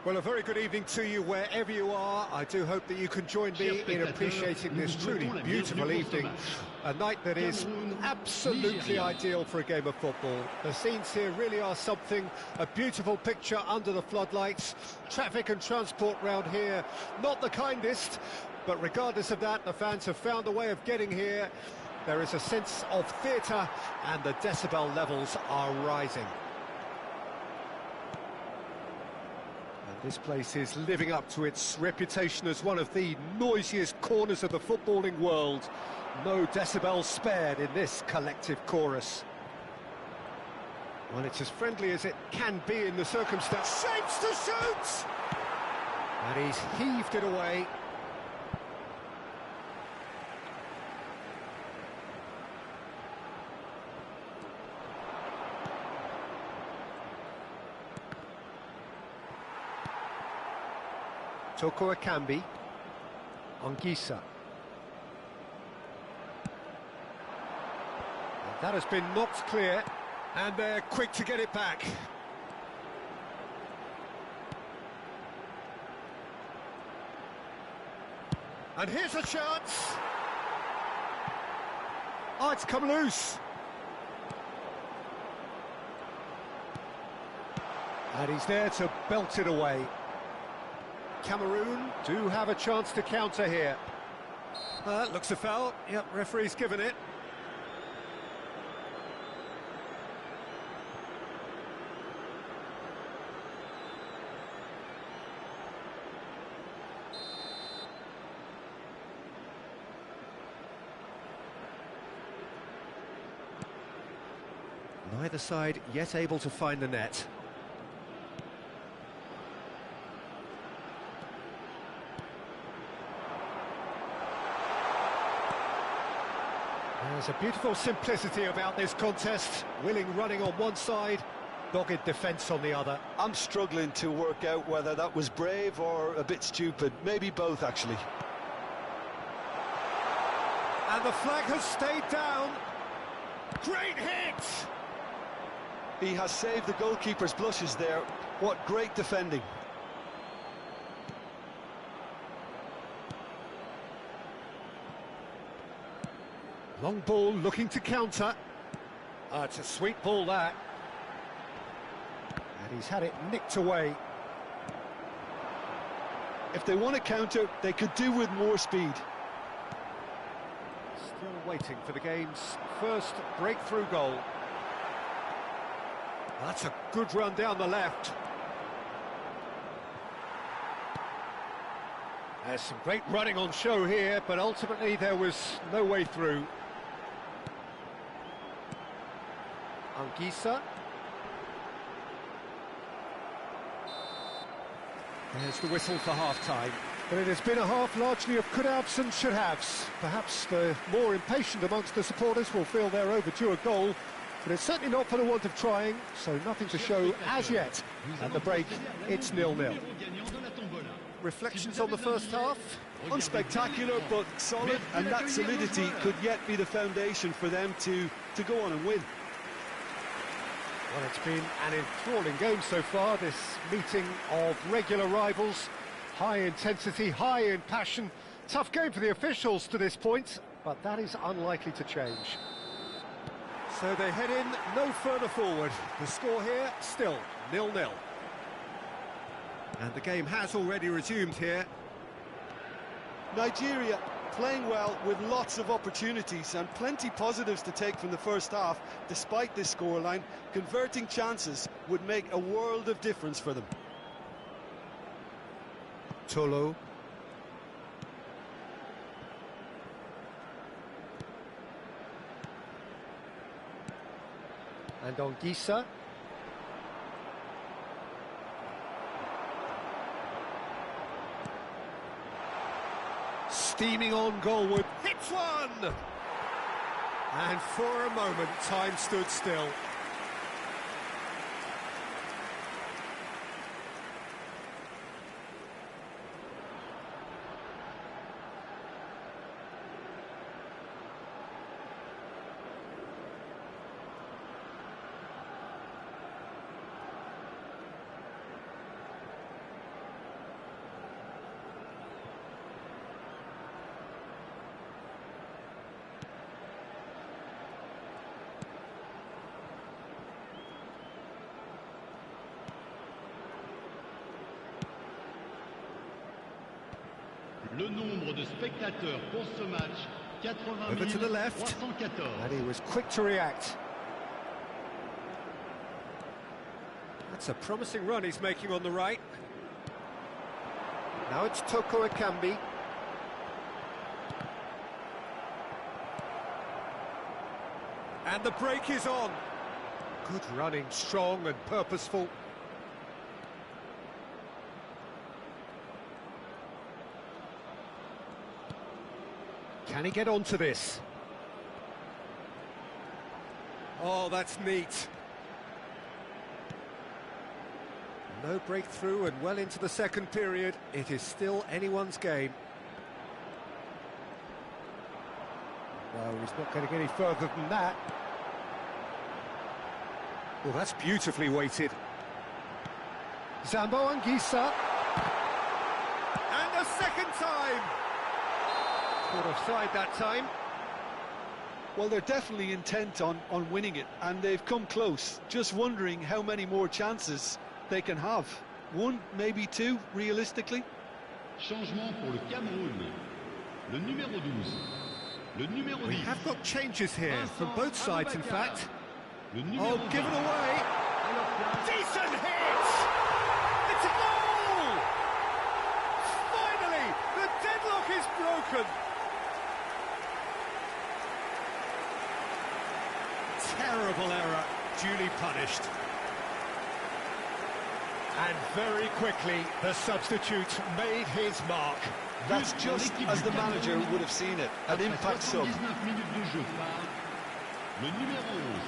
Well, a very good evening to you wherever you are. I do hope that you can join me in appreciating this truly beautiful evening. A night that is absolutely ideal for a game of football. The scenes here really are something, a beautiful picture under the floodlights. Traffic and transport round here, not the kindest, but regardless of that, the fans have found a way of getting here. There is a sense of theatre and the decibel levels are rising. This place is living up to its reputation as one of the noisiest corners of the footballing world. No decibels spared in this collective chorus. Well, it's as friendly as it can be in the circumstance. Shapes to shoot! And he's heaved it away. Toko Akambi, Anguissa. That has been knocked clear, and they're quick to get it back. And here's a chance. Oh, it's come loose. And he's there to belt it away. Cameroon do have a chance to counter here. Looks a foul. Yep, referee's given it. Neither side yet able to find the net. There's a beautiful simplicity about this contest. Willing running on one side, dogged defence on the other. I'm struggling to work out whether that was brave or a bit stupid. Maybe both, actually. And the flag has stayed down. Great hit! He has saved the goalkeeper's blushes there. What great defending. Long ball looking to counter. It's a sweet ball, that. And he's had it nicked away. If they want to counter, they could do with more speed. Still waiting for the game's first breakthrough goal. That's a good run down the left. There's some great running on show here, but ultimately there was no way through. Anguissa. There's the whistle for half-time. But it has been a half largely of could-haves and should-haves. Perhaps the more impatient amongst the supporters will feel they're overdue a goal, but it's certainly not for the want of trying, so nothing to show as yet. At the break, it's 0-0. Reflections on the first half? Unspectacular, but solid, and that solidity could yet be the foundation for them to go on and win. Well, it's been an enthralling game so far, this meeting of regular rivals. High intensity, high in passion. Tough game for the officials to this point, but that is unlikely to change. So they head in no further forward. The score here, still 0-0. And the game has already resumed here. Nigeria playing well with lots of opportunities and plenty positives to take from the first half. Despite this scoreline, converting chances would make a world of difference for them. Tolo. And Anguissa. Steaming on goalward, hits one! And for a moment, time stood still. Le nombre de spectateurs pour ce match, 80 Over to the left, 314. and he was quick to react. That's a promising run he's making on the right. Now it's Toko Ekambi. And the break is on. Good running, strong and purposeful. Can he get onto this? Oh, that's neat. No breakthrough and well into the second period. It is still anyone's game. No, he's not going to get any further than that. Well, that's beautifully weighted. Zambo Anguissa. And a second time! Caught offside that time. Well, they're definitely intent on winning it, and they've come close. Just wondering how many more chances they can have. One, maybe two, realistically. Changement pour le Cameroun. Le numéro 12. Le numéro 10. We have got changes here from both sides, in fact. Le numéro Oh, given 20. away! Decent hit! It's a goal! Finally, the deadlock is broken! Terrible error, duly punished. And very quickly, the substitute made his mark. That's just as the manager would have seen it, an impact sub. 79 minutes de jeu par le numéro 11.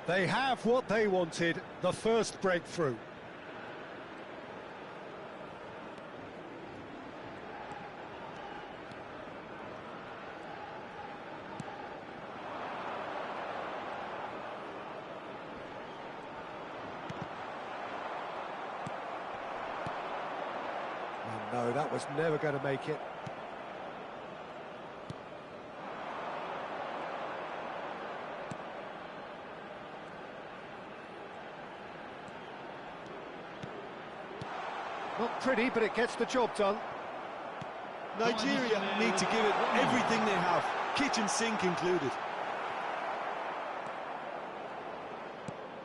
They have what they wanted, the first breakthrough. Oh no, that was never going to make it. Not pretty, but it gets the job done. Nigeria need to give it everything they have, kitchen sink included.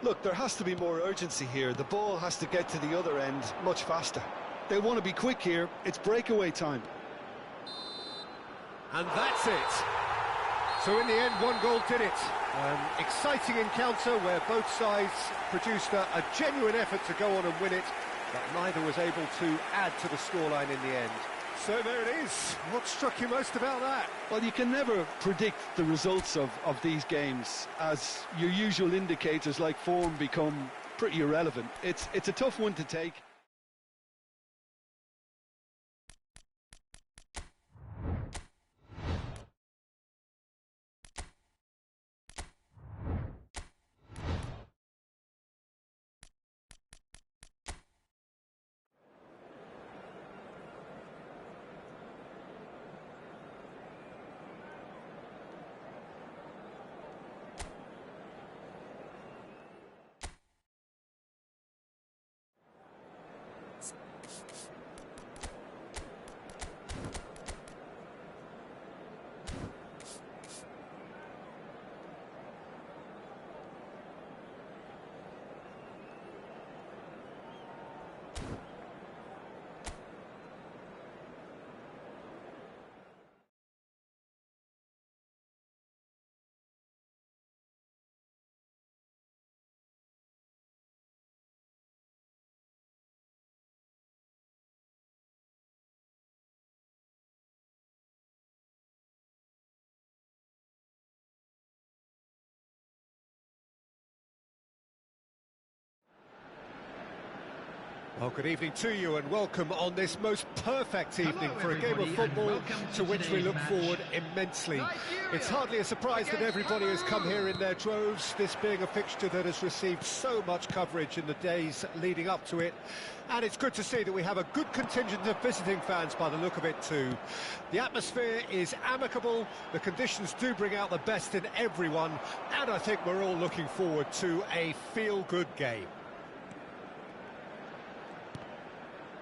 Look, there has to be more urgency here. The ball has to get to the other end much faster. They want to be quick here. It's breakaway time. And that's it. So in the end, one goal did it. An exciting encounter where both sides produced a genuine effort to go on and win it, but neither was able to add to the scoreline in the end. So there it is. What struck you most about that? Well, you can never predict the results of these games, as your usual indicators like form become pretty irrelevant. It's a tough one to take. Oh, good evening to you and welcome on this most perfect evening for a game of football to which we look forward immensely. It's hardly a surprise that everybody has come here in their droves, this being a fixture that has received so much coverage in the days leading up to it. And it's good to see that we have a good contingent of visiting fans by the look of it too. The atmosphere is amicable, the conditions do bring out the best in everyone, and I think we're all looking forward to a feel-good game.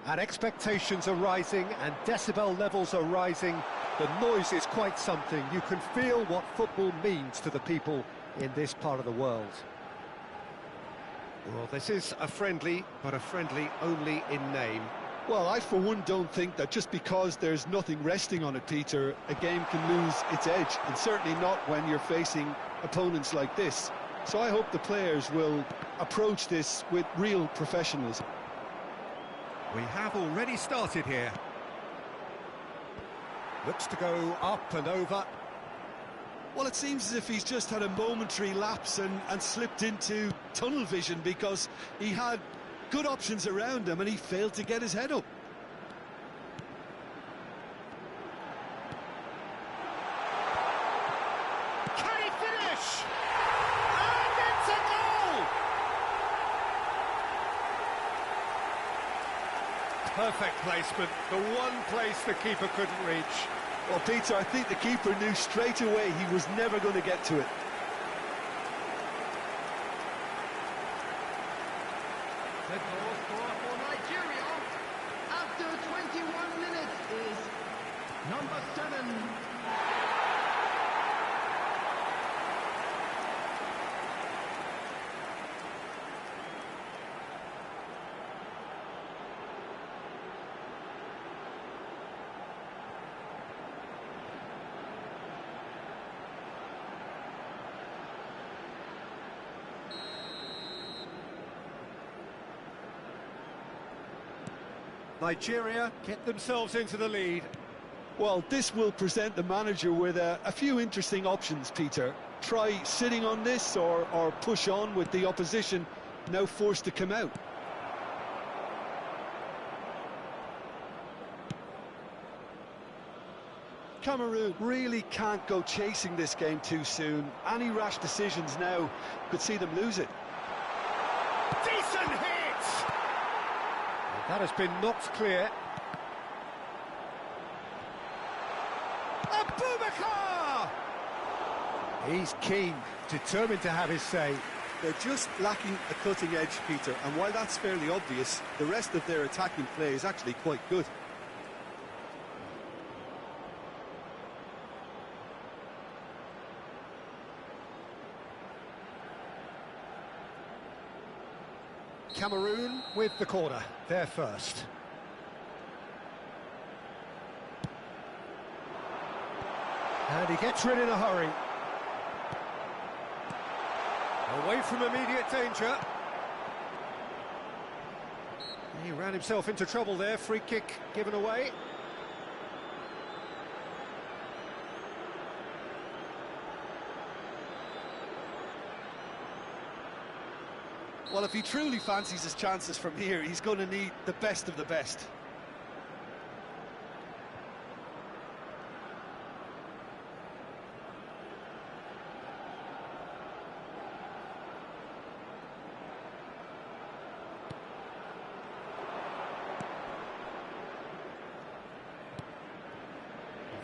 And expectations are rising and decibel levels are rising. The noise is quite something. You can feel what football means to the people in this part of the world. Well, this is a friendly, but a friendly only in name. Well, I for one don't think that just because there's nothing resting on it, Peter, a game can lose its edge, and certainly not when you're facing opponents like this. So I hope the players will approach this with real professionalism. We have already started here. Looks to go up and over. Well, it seems as if he's just had a momentary lapse and slipped into tunnel vision because he had good options around him and he failed to get his head up. Can he finish? And it's a goal! Perfect placement, the one place the keeper couldn't reach. Well, Peter, I think the keeper knew straight away he was never going to get to it. The goal scorer for Nigeria after 21 minutes is number 7. Nigeria get themselves into the lead. Well, this will present the manager with a few interesting options, Peter. Try sitting on this or push on with the opposition now forced to come out. Cameroon really can't go chasing this game too soon. Any rash decisions now could see them lose it. Decent hit! That has been knocked clear. Abubakar! He's keen, determined to have his say. They're just lacking a cutting edge, Peter, and while that's fairly obvious, the rest of their attacking play is actually quite good. Cameroon with the corner, they're first. And he gets rid in a hurry. Away from immediate danger. He ran himself into trouble there, free kick given away. Well, if he truly fancies his chances from here, he's going to need the best of the best.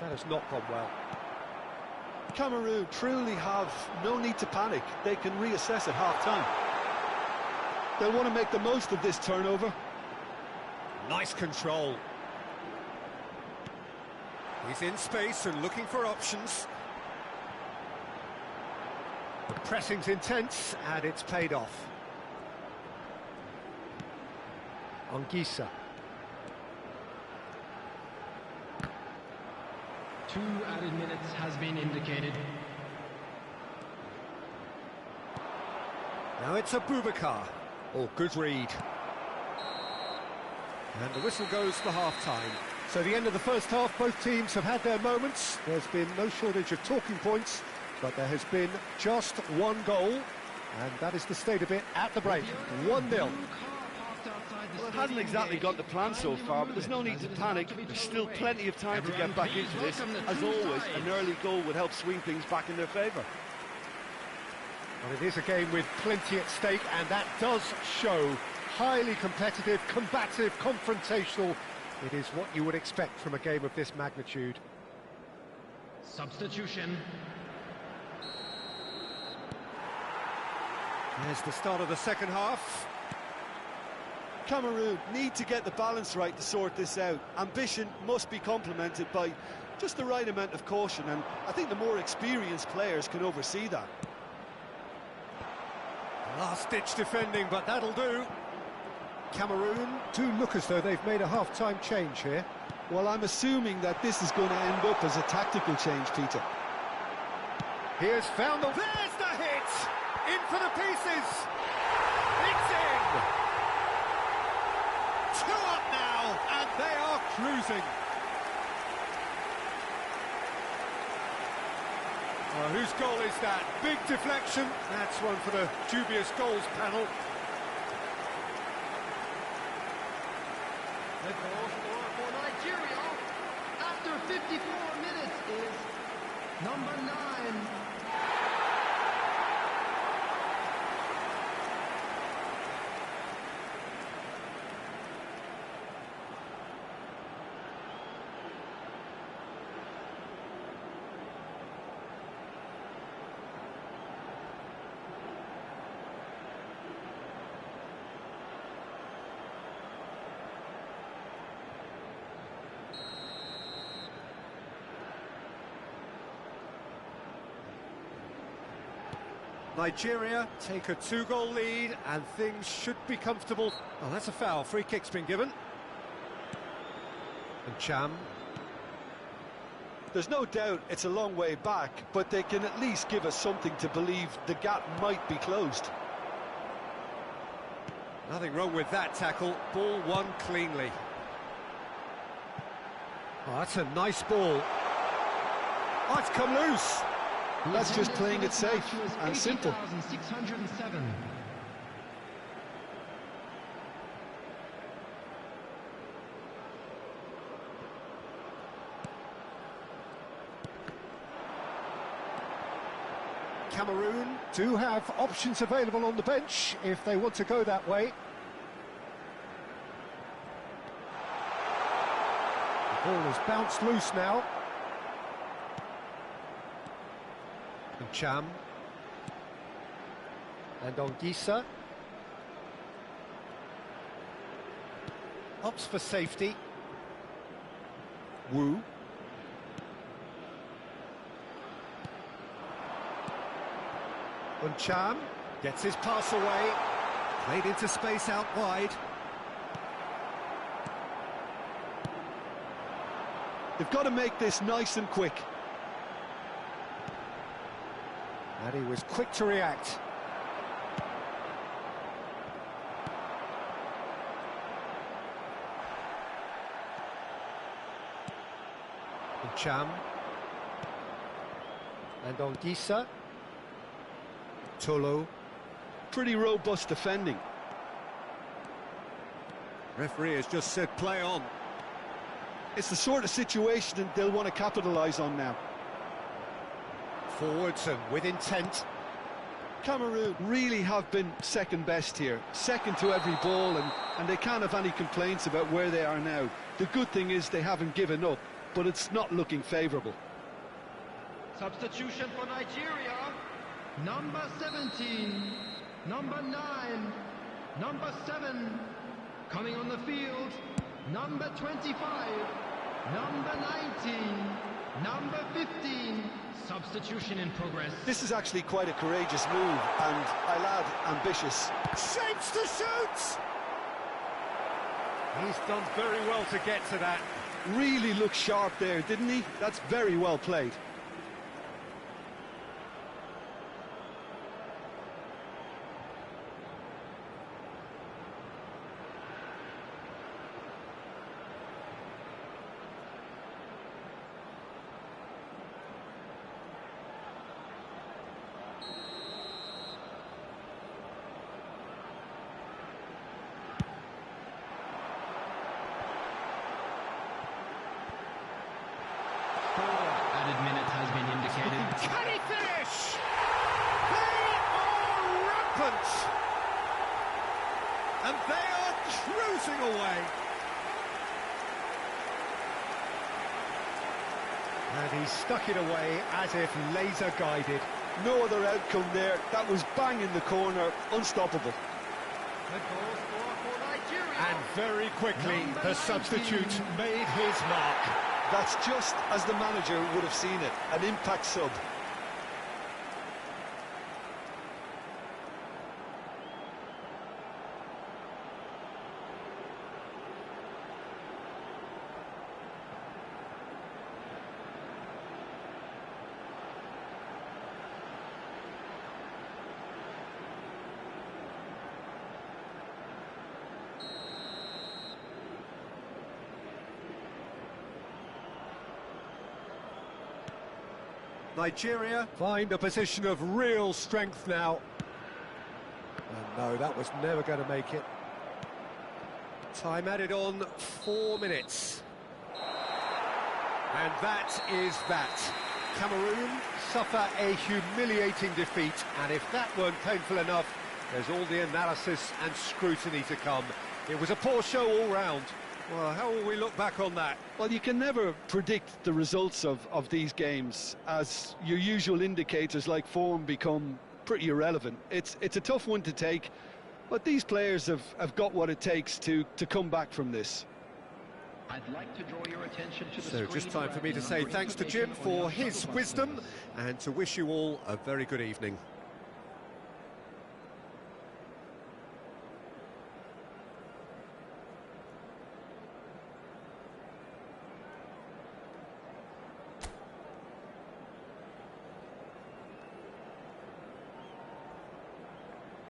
That has not gone well. Cameroon truly have no need to panic. They can reassess at half-time. They'll want to make the most of this turnover. Nice control. He's in space and looking for options. The pressing's intense and it's paid off. Anguissa. 2 added minutes has been indicated. Now it's Abubakar. Oh, good read. And the whistle goes for half-time. So the end of the first half, both teams have had their moments. There's been no shortage of talking points, but there has been just one goal, and that is the state of it at the break. 1-0. Well, it hasn't exactly got the plan so far, but there's no need to panic. There's still plenty of time to get back into this. As always, an early goal would help swing things back in their favour. Well, it is a game with plenty at stake, and that does show. Highly competitive, combative, confrontational. It is what you would expect from a game of this magnitude. Substitution. There's the start of the second half. Cameroon need to get the balance right to sort this out. Ambition must be complemented by just the right amount of caution, and I think the more experienced players can oversee that. Last-ditch defending, but that'll do. Cameroon do look as though they've made a half-time change here. Well, I'm assuming that this is going to end up as a tactical change, Peter. Here's found the... There's the hit! In for the pieces! It's in! 2 up now, and they are cruising. Whose goal is that? Big deflection. That's one for the dubious goals panel. The goal scorer for Nigeria after 54 minutes is number 9. Nigeria take a 2-goal lead, and things should be comfortable. Oh, that's a foul. Free kick's been given. And Cham. There's no doubt it's a long way back, but they can at least give us something to believe the gap might be closed. Nothing wrong with that tackle. Ball won cleanly. Oh, that's a nice ball. Oh, it's come loose. That's just playing it safe and simple. 80,607. Cameroon do have options available on the bench if they want to go that way. The ball has bounced loose now. And Cham. And Ongisa. Opts for safety. Wu. And Cham gets his pass away. Played into space out wide. They've got to make this nice and quick. And he was quick to react. And Cham. And Ongisa. Tolo. Pretty robust defending. Referee has just said play on. It's the sort of situation that they'll want to capitalise on now. Forwards and with intent. Cameroon really have been second best here, second to every ball, and they can't have any complaints about where they are now. The good thing is they haven't given up, but it's not looking favourable. Substitution for Nigeria. Number 17, number 9, number 7. Coming on the field, number 25, number 19, number 15. Substitution in progress. This is actually quite a courageous move, and I'll add, ambitious. Shapes to shoot! He's done very well to get to that. Really looked sharp there, didn't he? That's very well played. moment. And they are cruising away. And he stuck it away as if laser guided. No other outcome there. That was bang in the corner, unstoppable. The goal scorer for Nigeria. And very quickly, the substitute made his mark. That's just as the manager would have seen it, an impact sub. Nigeria find a position of real strength now. And no, that was never going to make it. Time added on 4 minutes. And that is that. Cameroon suffer a humiliating defeat, and if that weren't painful enough, there's all the analysis and scrutiny to come. It was a poor show all round. Well, how will we look back on that? Well, you can never predict the results of these games, as your usual indicators like form become pretty irrelevant. It's a tough one to take, but these players have got what it takes to come back from this. I'd like to draw your attention to the So just time for me to say thanks to Jim for his wisdom and to wish you all a very good evening.